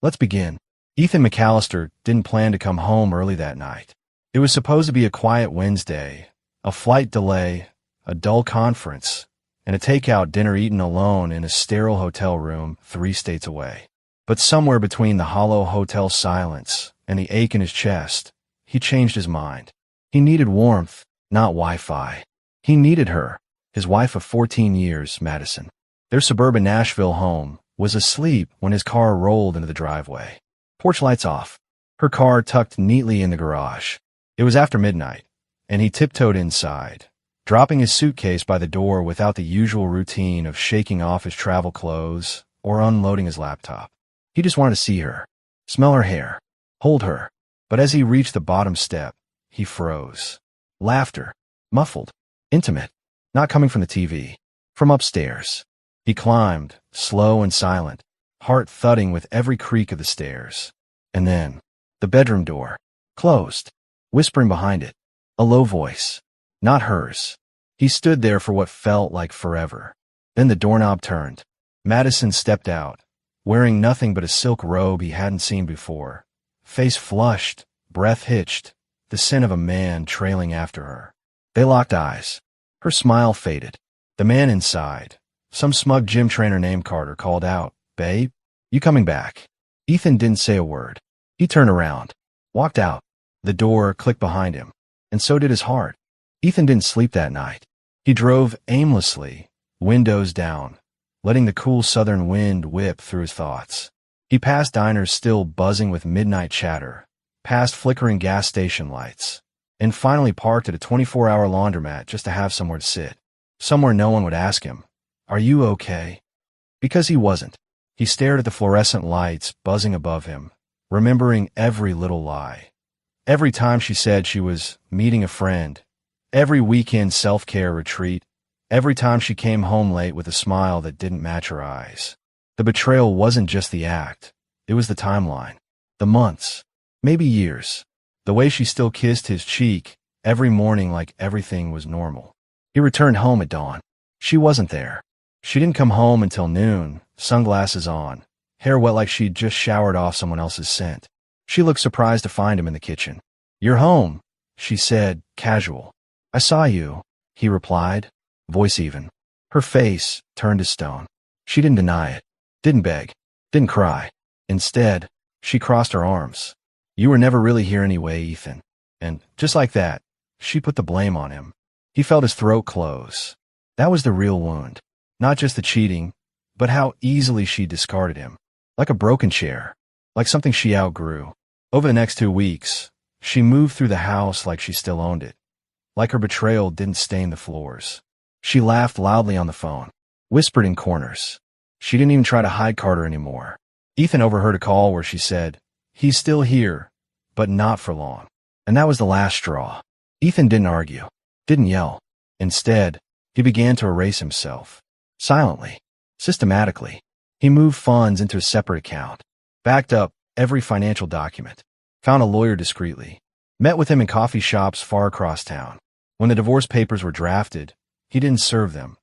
Let's begin. Ethan McAllister didn't plan to come home early that night. It was supposed to be a quiet Wednesday, a flight delay, a dull conference, and a takeout dinner eaten alone in a sterile hotel room 3 states away. But somewhere between the hollow hotel silence and the ache in his chest, he changed his mind. He needed warmth, not Wi-Fi. He needed her, his wife of 14 years, Madison. Their suburban Nashville home was asleep when his car rolled into the driveway. Porch lights off. Her car tucked neatly in the garage. It was after midnight, and he tiptoed inside, dropping his suitcase by the door without the usual routine of shaking off his travel clothes or unloading his laptop. He just wanted to see her, smell her hair, hold her. But as he reached the bottom step, he froze. Laughter, muffled, intimate, not coming from the TV, from upstairs. He climbed, slow and silent, heart thudding with every creak of the stairs. And then, the bedroom door, closed, whispering behind it, a low voice, not hers. He stood there for what felt like forever. Then the doorknob turned. Madison stepped out, wearing nothing but a silk robe he hadn't seen before, face flushed, breath hitched, the scent of a man trailing after her. They locked eyes. Her smile faded. The man inside, some smug gym trainer named Carter, called out, "Babe, you coming back?" Ethan didn't say a word. He turned around, walked out. The door clicked behind him, and so did his heart. Ethan didn't sleep that night. He drove aimlessly, windows down, letting the cool southern wind whip through his thoughts. He passed diners still buzzing with midnight chatter, past flickering gas station lights, and finally parked at a 24-hour laundromat just to have somewhere to sit. Somewhere no one would ask him, "Are you okay?" Because he wasn't. He stared at the fluorescent lights buzzing above him, remembering every little lie. Every time she said she was meeting a friend, every weekend self-care retreat, every time she came home late with a smile that didn't match her eyes. The betrayal wasn't just the act, it was the timeline. The months, maybe years. The way she still kissed his cheek every morning like everything was normal. He returned home at dawn. She wasn't there. She didn't come home until noon, sunglasses on, hair wet like she'd just showered off someone else's scent. She looked surprised to find him in the kitchen. "You're home," she said, casual. "I saw you," he replied, voice even. Her face turned to stone. She didn't deny it, didn't beg, didn't cry. Instead, she crossed her arms. "You were never really here anyway, Ethan." And just like that, she put the blame on him. He felt his throat close. That was the real wound. Not just the cheating, but how easily she discarded him. Like a broken chair, like something she outgrew. Over the next 2 weeks, she moved through the house like she still owned it. Like her betrayal didn't stain the floors. She laughed loudly on the phone, whispered in corners. She didn't even try to hide Carter anymore. Ethan overheard a call where she said, "He's still here, but not for long." And that was the last straw. Ethan didn't argue, didn't yell. Instead, he began to erase himself. Silently, systematically. He moved funds into a separate account, backed up every financial document, found a lawyer discreetly, met with him in coffee shops far across town. When the divorce papers were drafted, he didn't serve them.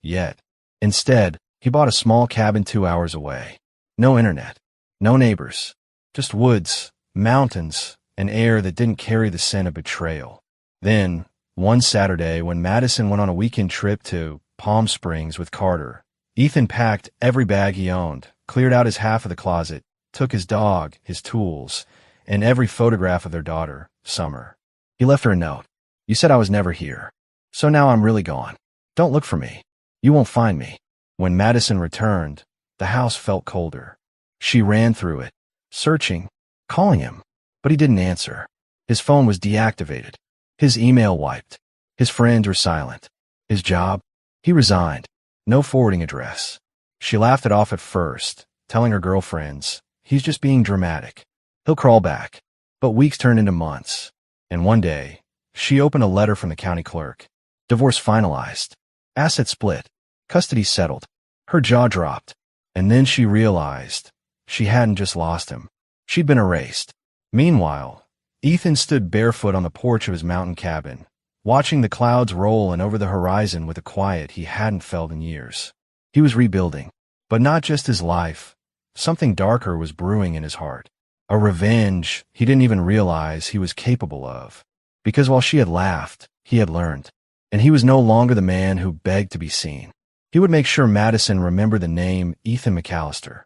Yet. Instead, he bought a small cabin 2 hours away. No internet, no neighbors, just woods, mountains, and air that didn't carry the scent of betrayal. Then, one Saturday, when Madison went on a weekend trip to Palm Springs with Carter, Ethan packed every bag he owned, cleared out his half of the closet, took his dog, his tools, and every photograph of their daughter, Summer. He left her a note. "You said I was never here, so now I'm really gone. Don't look for me. You won't find me." When Madison returned, the house felt colder. She ran through it, searching, calling him, but he didn't answer. His phone was deactivated, his email wiped, his friends were silent. His job? He resigned. No forwarding address. She laughed it off at first, telling her girlfriends, "He's just being dramatic. He'll crawl back." But weeks turned into months, and one day, she opened a letter from the county clerk. Divorce finalized. Assets split. Custody settled. Her jaw dropped, and then she realized she hadn't just lost him. She'd been erased. Meanwhile, Ethan stood barefoot on the porch of his mountain cabin, watching the clouds roll and over the horizon with a quiet he hadn't felt in years. He was rebuilding, but not just his life, something darker was brewing in his heart. A revenge he didn't even realize he was capable of. Because while she had laughed, he had learned. And he was no longer the man who begged to be seen. He would make sure Madison remembered the name Ethan McAllister,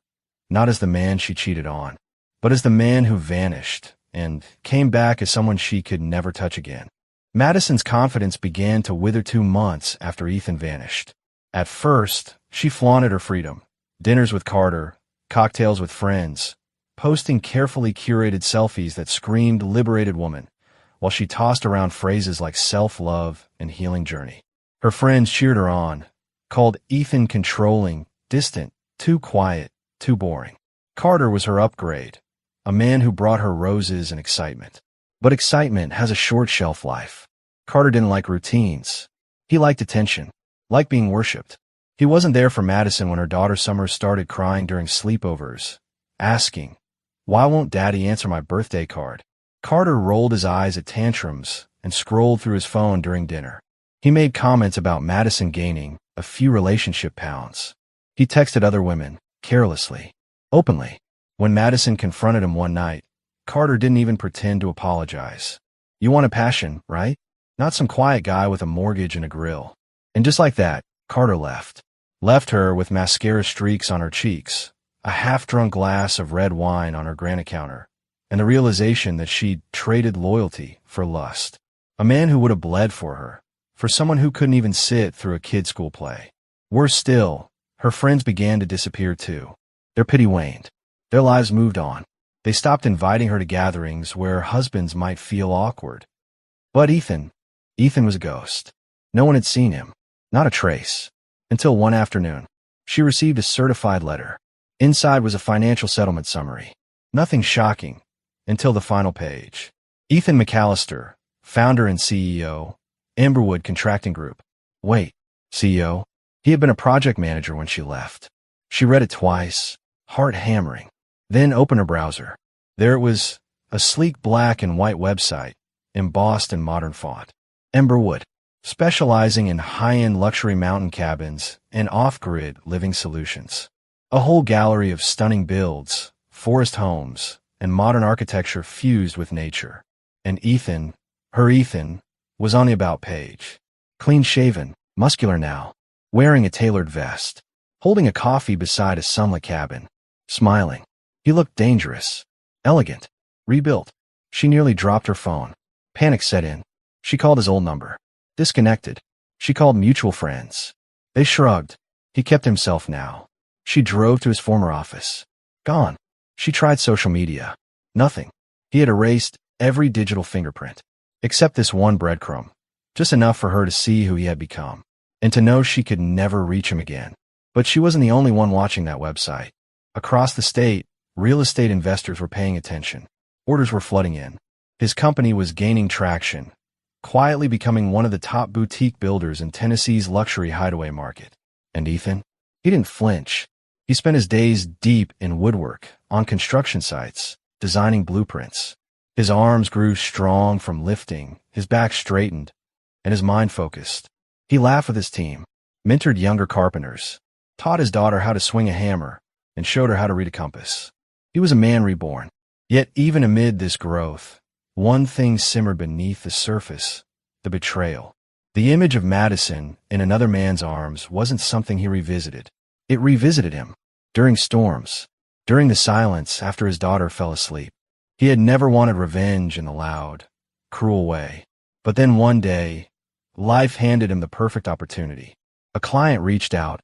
not as the man she cheated on, but as the man who vanished and came back as someone she could never touch again. Madison's confidence began to wither 2 months after Ethan vanished. At first, she flaunted her freedom. Dinners with Carter, cocktails with friends, posting carefully curated selfies that screamed liberated woman, while she tossed around phrases like self-love and healing journey. Her friends cheered her on, called Ethan controlling, distant, too quiet, too boring. Carter was her upgrade, a man who brought her roses and excitement. But excitement has a short shelf life. Carter didn't like routines. He liked attention, liked being worshipped. He wasn't there for Madison when her daughter Summer started crying during sleepovers, asking, "Why won't Daddy answer my birthday card?" Carter rolled his eyes at tantrums and scrolled through his phone during dinner. He made comments about Madison gaining a few relationship pounds. He texted other women, carelessly, openly. When Madison confronted him one night, Carter didn't even pretend to apologize. "You want a passion, right? Not some quiet guy with a mortgage and a grill." And just like that, Carter left. Left her with mascara streaks on her cheeks, a half-drunk glass of red wine on her granite counter, and the realization that she'd traded loyalty for lust. A man who would have bled for her, for someone who couldn't even sit through a kid's school play. Worse still, her friends began to disappear too. Their pity waned. Their lives moved on. They stopped inviting her to gatherings where husbands might feel awkward. But Ethan was a ghost. No one had seen him, not a trace, until one afternoon. She received a certified letter. Inside was a financial settlement summary. Nothing shocking, until the final page. Ethan McAllister, founder and CEO, Amberwood Contracting Group. Wait, CEO? He had been a project manager when she left. She read it twice, heart hammering. Then opened her browser. There it was, a sleek black and white website, embossed in modern font. Amberwood, specializing in high-end luxury mountain cabins and off-grid living solutions. A whole gallery of stunning builds, forest homes, and modern architecture fused with nature. And Ethan, her Ethan, was on the About page. Clean-shaven, muscular now, wearing a tailored vest, holding a coffee beside a sunlit cabin, smiling. He looked dangerous, elegant, rebuilt. She nearly dropped her phone. Panic set in. She called his old number. Disconnected. She called mutual friends. They shrugged. He kept himself now. She drove to his former office. Gone. She tried social media. Nothing. He had erased every digital fingerprint, except this one breadcrumb, just enough for her to see who he had become, and to know she could never reach him again. But she wasn't the only one watching that website. Across the state, real estate investors were paying attention. Orders were flooding in. His company was gaining traction, quietly becoming one of the top boutique builders in Tennessee's luxury hideaway market. And Ethan? He didn't flinch. He spent his days deep in woodwork, on construction sites, designing blueprints. His arms grew strong from lifting, his back straightened, and his mind focused. He laughed with his team, mentored younger carpenters, taught his daughter how to swing a hammer, and showed her how to read a compass. He was a man reborn. Yet even amid this growth, one thing simmered beneath the surface: the betrayal. The image of Madison in another man's arms wasn't something he revisited. It revisited him. During storms, during the silence after his daughter fell asleep. He had never wanted revenge in the loud, cruel way. But then one day, life handed him the perfect opportunity. A client reached out,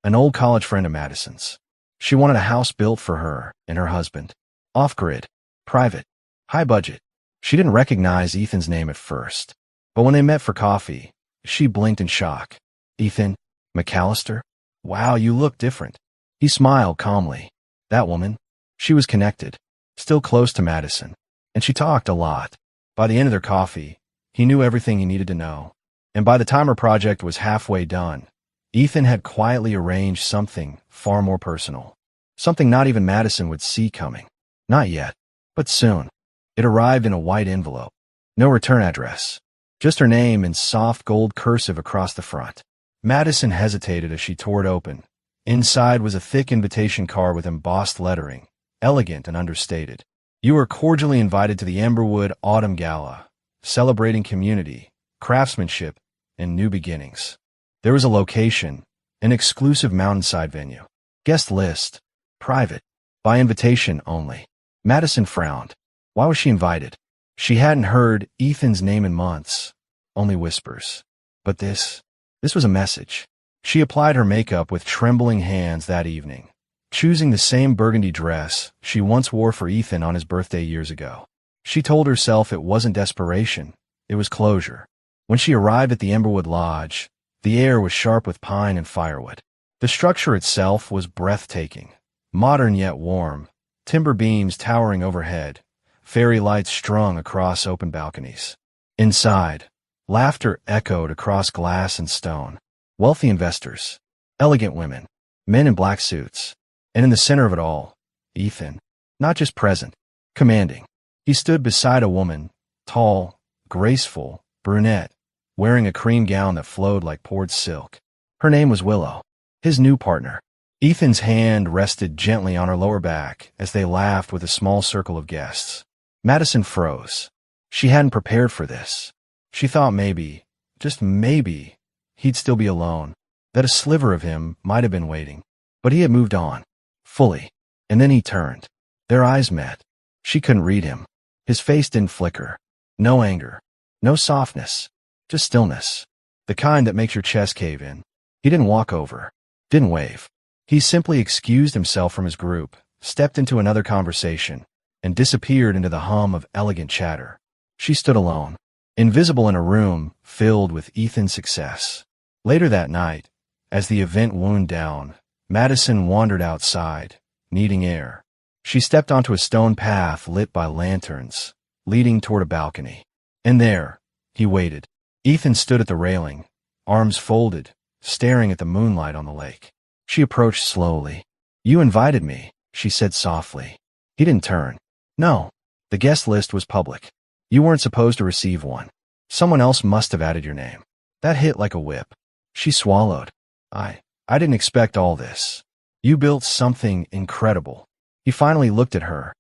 an old college friend of Madison's. She wanted a house built for her and her husband. Off-grid, private, high budget. She didn't recognize Ethan's name at first. But when they met for coffee, she blinked in shock. "Ethan McAllister? Wow, you look different." He smiled calmly. That woman, she was connected, still close to Madison, and she talked a lot. By the end of their coffee, he knew everything he needed to know. And by the time her project was halfway done, Ethan had quietly arranged something far more personal. Something not even Madison would see coming. Not yet, but soon. It arrived in a white envelope. No return address. Just her name in soft gold cursive across the front. Madison hesitated as she tore it open, Inside was a thick invitation card with embossed lettering, elegant and understated. You are cordially invited to the Emberwood Autumn Gala, celebrating community, craftsmanship, and new beginnings. There was a location, an exclusive mountainside venue. Guest list, private, by invitation only. Madison frowned. Why was she invited? She hadn't heard Ethan's name in months, only whispers. But this was a message. She applied her makeup with trembling hands that evening, choosing the same burgundy dress she once wore for Ethan on his birthday years ago. She told herself it wasn't desperation, it was closure. When she arrived at the Emberwood Lodge, the air was sharp with pine and firewood. The structure itself was breathtaking, modern yet warm, timber beams towering overhead, fairy lights strung across open balconies. Inside, laughter echoed across glass and stone. Wealthy investors, elegant women, men in black suits, and in the center of it all, Ethan, not just present, commanding. He stood beside a woman, tall, graceful, brunette, wearing a cream gown that flowed like poured silk. Her name was Willow, his new partner. Ethan's hand rested gently on her lower back as they laughed with a small circle of guests. Madison froze. She hadn't prepared for this. She thought maybe, just maybe, he'd still be alone, that a sliver of him might have been waiting. But he had moved on, fully, and then he turned. Their eyes met. She couldn't read him. His face didn't flicker. No anger, no softness, just stillness, the kind that makes your chest cave in. He didn't walk over, didn't wave. He simply excused himself from his group, stepped into another conversation, and disappeared into the hum of elegant chatter. She stood alone, invisible in a room filled with Ethan's success. Later that night, as the event wound down, Madison wandered outside, needing air. She stepped onto a stone path lit by lanterns, leading toward a balcony. And there, he waited. Ethan stood at the railing, arms folded, staring at the moonlight on the lake. She approached slowly. "You invited me," she said softly. He didn't turn. "No. The guest list was public. You weren't supposed to receive one. Someone else must have added your name." That hit like a whip. She swallowed. I didn't expect all this. You built something incredible." He finally looked at her,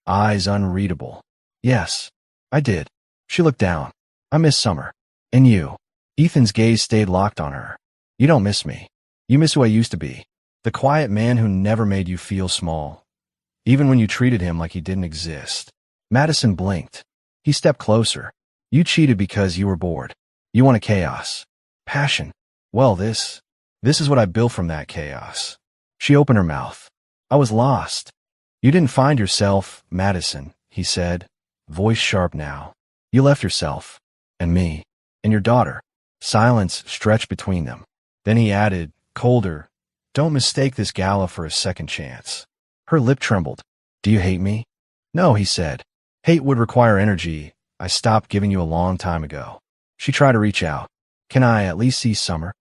eyes unreadable. "Yes, I did." She looked down. "I miss summer. And you." Ethan's gaze stayed locked on her. "You don't miss me. You miss who I used to be. The quiet man who never made you feel small, even when you treated him like he didn't exist." Madison blinked. He stepped closer. "You cheated because you were bored. You wanted chaos. Passion. Well, this is what I built from that chaos." She opened her mouth. "I was lost." "You didn't find yourself, Madison," he said, voice sharp now. "You left yourself, and me, and your daughter." Silence stretched between them. Then he added, colder, "Don't mistake this gala for a second chance." Her lip trembled. "Do you hate me?" "No," he said. "Hate would require energy I stopped giving you a long time ago." She tried to reach out. "Can I at least see summer?"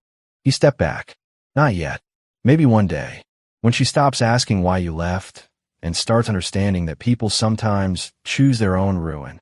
He stepped back. "Not yet. Maybe one day. When she stops asking why you left, and starts understanding that people sometimes choose their own ruin."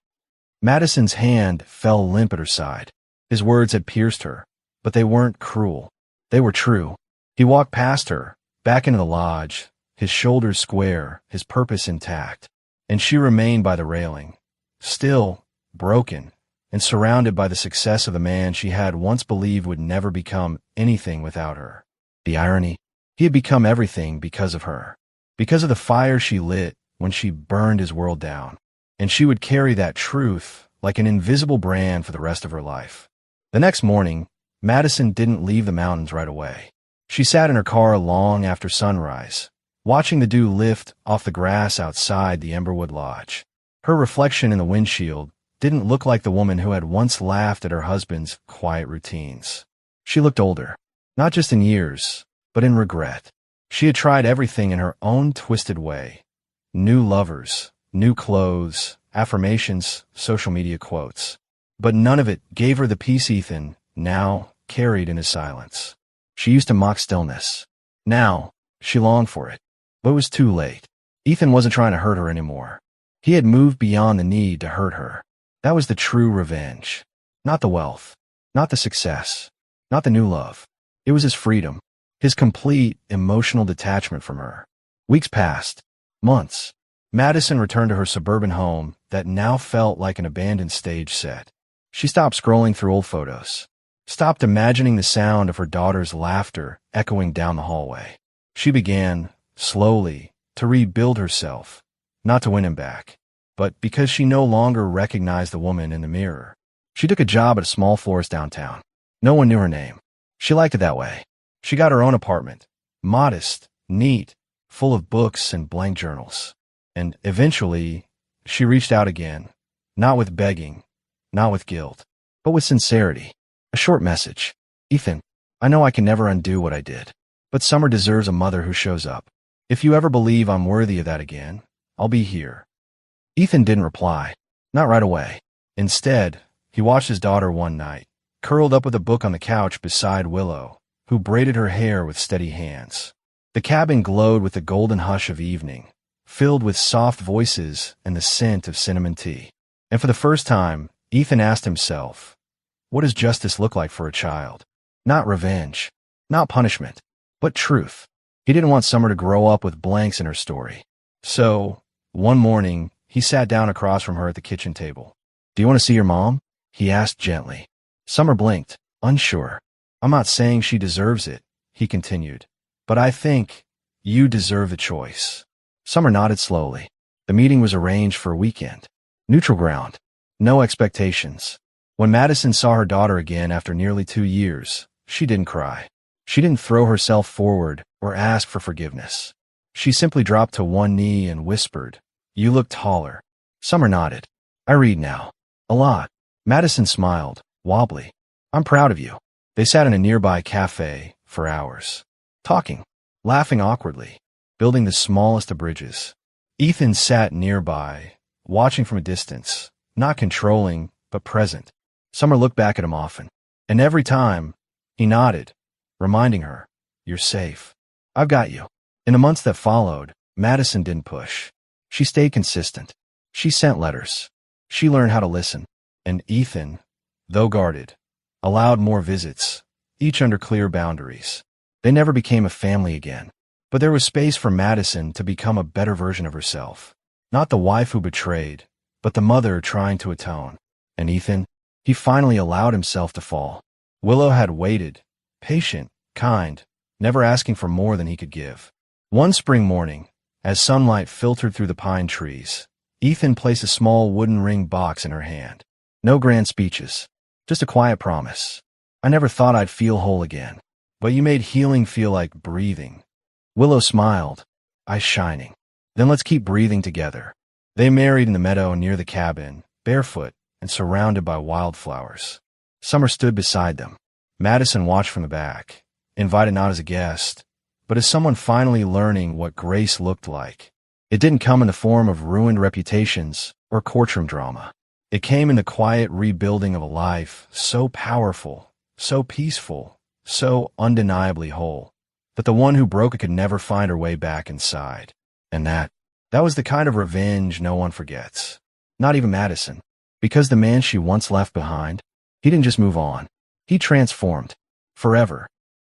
Madison's hand fell limp at her side. His words had pierced her, but they weren't cruel. They were true. He walked past her, back into the lodge, his shoulders square, his purpose intact. And she remained by the railing, still, broken, and surrounded by the success of the man she had once believed would never become anything without her. The irony? He had become everything because of her. Because of the fire she lit when she burned his world down. And she would carry that truth like an invisible brand for the rest of her life. The next morning, Madison didn't leave the mountains right away. She sat in her car long after sunrise, watching the dew lift off the grass outside the Emberwood Lodge. Her reflection in the windshield didn't look like the woman who had once laughed at her husband's quiet routines. She looked older, not just in years, but in regret. She had tried everything in her own twisted way. New lovers, new clothes, affirmations, social media quotes. But none of it gave her the peace Ethan now carried in his silence. She used to mock stillness. Now, she longed for it. But it was too late. Ethan wasn't trying to hurt her anymore. He had moved beyond the need to hurt her. That was the true revenge. Not the wealth. Not the success. Not the new love. It was his freedom. his complete emotional detachment from her. Weeks passed. Months. Madison returned to her suburban home that now felt like an abandoned stage set. She stopped scrolling through old photos, stopped imagining the sound of her daughter's laughter echoing down the hallway. She began, slowly, to rebuild herself, not to win him back, but because she no longer recognized the woman in the mirror. She took a job at a small florist downtown. No one knew her name. She liked it that way. She got her own apartment, modest, neat, full of books and blank journals. And eventually, she reached out again, not with begging, not with guilt, but with sincerity. A short message. Ethan, I know I can never undo what I did, but Summer deserves a mother who shows up. If you ever believe I'm worthy of that again, I'll be here. Ethan didn't reply. Not right away. Instead, he watched his daughter one night, curled up with a book on the couch beside Willow, who braided her hair with steady hands. The cabin glowed with the golden hush of evening, filled with soft voices and the scent of cinnamon tea. And for the first time, Ethan asked himself, what does justice look like for a child? Not revenge, not punishment, but truth. He didn't want Summer to grow up with blanks in her story. So, one morning, he sat down across from her at the kitchen table. Do you want to see your mom? He asked gently. Summer blinked, unsure. I'm not saying she deserves it, he continued, but I think you deserve the choice. Summer nodded slowly. The meeting was arranged for a weekend. Neutral ground. No expectations. When Madison saw her daughter again after nearly 2 years, she didn't cry. She didn't throw herself forward or ask for forgiveness. She simply dropped to one knee and whispered, You look taller. Summer nodded. I read now. A lot. Madison smiled, wobbly. I'm proud of you. They sat in a nearby cafe for hours, talking, laughing awkwardly, building the smallest of bridges. Ethan sat nearby, watching from a distance, not controlling, but present. Summer looked back at him often, and every time, he nodded, reminding her, You're safe. I've got you. In the months that followed, Madison didn't push. She stayed consistent. She sent letters. She learned how to listen. And Ethan, though guarded, allowed more visits, each under clear boundaries. They never became a family again. But there was space for Madison to become a better version of herself. Not the wife who betrayed, but the mother trying to atone. And Ethan, he finally allowed himself to fall. Willow had waited, patient, kind, never asking for more than he could give. One spring morning, as sunlight filtered through the pine trees, Ethan placed a small wooden ring box in her hand. No grand speeches, just a quiet promise. I never thought I'd feel whole again, but you made healing feel like breathing. Willow smiled, eyes shining. Then let's keep breathing together. They married in the meadow near the cabin, barefoot and surrounded by wildflowers. Summer stood beside them. Madison watched from the back, invited not as a guest, but as someone finally learning what grace looked like. It didn't come in the form of ruined reputations or courtroom drama. It came in the quiet rebuilding of a life so powerful, so peaceful, so undeniably whole, that the one who broke it could never find her way back inside. And that was the kind of revenge no one forgets. Not even Madison. Because the man she once left behind, he didn't just move on. He transformed. Forever.